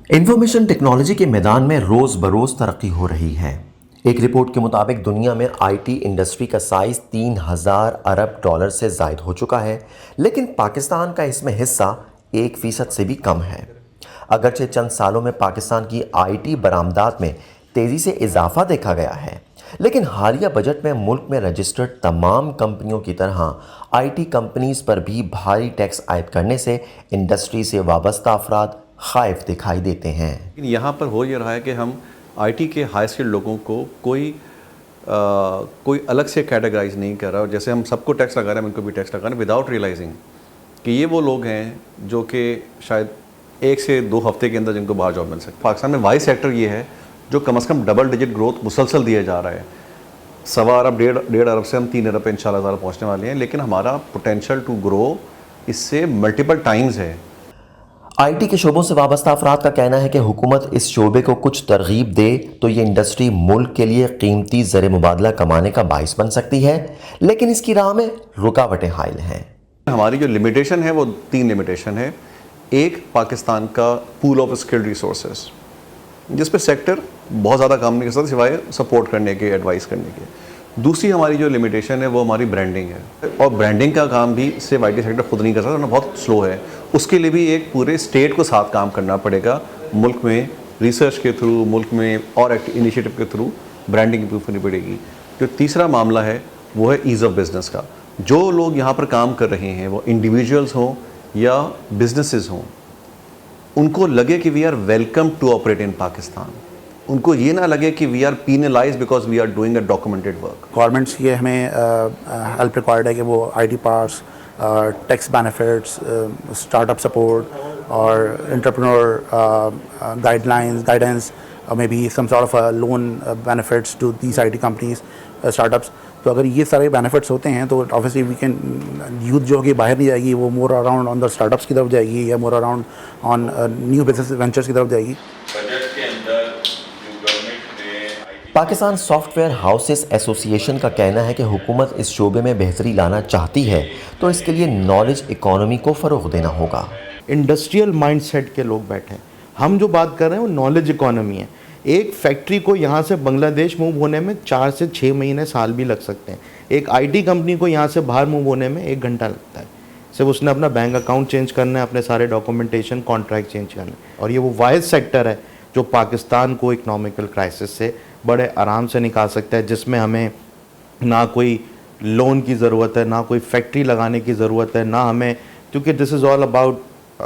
Information technology کے میدان میں روز بروز ترقی ہو رہی ہے۔ ایک رپورٹ کے مطابق دنیا میں آئی ٹی انڈسٹری کا سائز 3000 ارب ڈالر سے زائد ہو چکا ہے، لیکن پاکستان کا اس میں حصہ 1% سے بھی کم ہے۔ اگرچہ چند سالوں میں پاکستان کی آئی ٹی برآمدات میں تیزی سے اضافہ دیکھا گیا ہے، لیکن حالیہ بجٹ میں ملک میں رجسٹرڈ تمام کمپنیوں کی طرح آئی ٹی کمپنیز پر بھی بھاری ٹیکس عائد کرنے سے انڈسٹری سے وابستہ افراد خائف دکھائی دیتے ہیں۔ یہاں پر ہو یہ رہا ہے کہ ہم آئی ٹی کے ہائی اسکل لوگوں کو کوئی الگ سے کیٹیگرائز نہیں کر رہا، اور جیسے ہم سب کو ٹیکس لگا رہے ہیں ہم ان کو بھی ٹیکس لگا رہے ہیں وداؤٹ ریئلائزنگ کہ یہ وہ لوگ ہیں جو کہ شاید 1 سے 2 ہفتے کے اندر جن کو باہر جاب مل سکتی۔ پاکستان میں وائی سیکٹر یہ ہے جو کم از کم ڈبل ڈیجٹ گروتھ مسلسل دیا جا رہا ہے۔ 1.25 ارب 1.5 ارب سے ہم 3 ارب پہ انشاءاللہ پہنچنے والے ہیں، لیکن ہمارا پوٹینشیل ٹو گرو اس سے ملٹیپل ٹائمز ہے۔ آئی ٹی کے شعبوں سے وابستہ افراد کا کہنا ہے کہ حکومت اس شعبے کو کچھ ترغیب دے تو یہ انڈسٹری ملک کے لیے قیمتی زر مبادلہ کمانے کا باعث بن سکتی ہے، لیکن اس کی راہ میں رکاوٹیں حائل ہیں۔ ہماری جو لمیٹیشن ہے وہ 3 لمیٹیشن ہے۔ ایک، پاکستان کا پول آف اسکل ریسورسز جس پہ سیکٹر بہت زیادہ کام نہیں کر سکتا سوائے سپورٹ کرنے کے، ایڈوائز کرنے کے۔ دوسری ہماری جو لمیٹیشن ہے وہ ہماری برانڈنگ ہے، اور برانڈنگ کا کام بھی صرف آئی ٹی سیکٹر خود نہیں کر سکتا، بہت سلو ہے۔ اس کے لیے بھی ایک پورے اسٹیٹ کو ساتھ کام کرنا پڑے گا، ملک میں ریسرچ کے تھرو، ملک میں اور انیشیٹو کے تھرو برانڈنگ امپروو کرنی پڑے گی۔ جو تیسرا معاملہ ہے وہ ہے ایز آف بزنس کا۔ جو لوگ یہاں پر کام کر رہے ہیں وہ انڈیویجولز ہوں یا بزنسز ہوں، ان کو لگے کہ we are welcome to operate in Pakistan, ان کو یہ نہ لگے کہ we are penalized because we are doing a documented work. Government سے ہمیں ہیلپ ریکوائرڈ ہے کہ وہ I T parks, tax benefits, startup support اور entrepreneur guidance, may be some sort of loan benefits to these I T companies, startups. تو اگر یہ سارے بینیفٹس ہوتے ہیں تو آبویسلی وی کین، یوتھ جو کہ باہر نہیں جائے گی وہ more around on the startups کی طرف جائے گی، یا more around on new business ventures کی طرف جائے گی۔ پاکستان سافٹ ویئر ہاؤسز ایسوسی ایشن کا کہنا ہے کہ حکومت اس شعبے میں بہتری لانا چاہتی ہے تو اس کے لیے نالج اکانومی کو فروغ دینا ہوگا۔ انڈسٹریل مائنڈ سیٹ کے لوگ بیٹھے ہیں، ہم جو بات کر رہے ہیں وہ نالج اکانومی ہے۔ ایک فیکٹری کو یہاں سے بنگلہ دیش موو ہونے میں 4 سے 6 مہینے، سال بھی لگ سکتے ہیں۔ ایک آئی ٹی کمپنی کو یہاں سے باہر موو ہونے میں 1 گھنٹہ لگتا ہے، صرف اس نے اپنا بینک اکاؤنٹ چینج کرنا ہے، اپنے سارے ڈاکومنٹیشن، کانٹریکٹ چینج کرنا ہے۔ اور یہ وہ واحد سیکٹر ہے جو پاکستان کو اکنامیکل کرائسس سے بڑے آرام سے نکال سکتا ہے، جس میں ہمیں نہ کوئی لون کی ضرورت ہے، نہ کوئی فیکٹری لگانے کی ضرورت ہے، نہ ہمیں، کیونکہ this is all about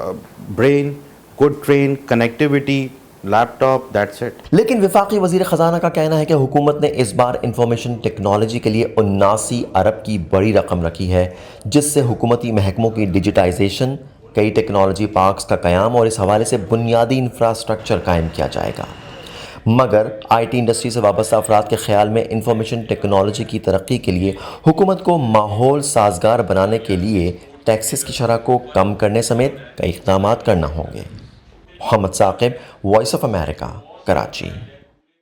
brain, good train, connectivity, laptop, that's it. لیکن وفاقی وزیر خزانہ کا کہنا ہے کہ حکومت نے اس بار انفارمیشن ٹیکنالوجی کے لیے 79 ارب کی بڑی رقم رکھی ہے، جس سے حکومتی محکموں کی ڈیجیٹائزیشن، کئی ٹیکنالوجی پارکس کا قیام اور اس حوالے سے بنیادی انفراسٹرکچر قائم کیا جائے گا۔ مگر آئی ٹی انڈسٹری سے وابستہ افراد کے خیال میں انفارمیشن ٹیکنالوجی کی ترقی کے لیے حکومت کو ماحول سازگار بنانے کے لیے ٹیکسز کی شرح کو کم کرنے سمیت کئی اقدامات کرنا ہوں گے۔ Muhammad Saqib, Voice of America, Karachi.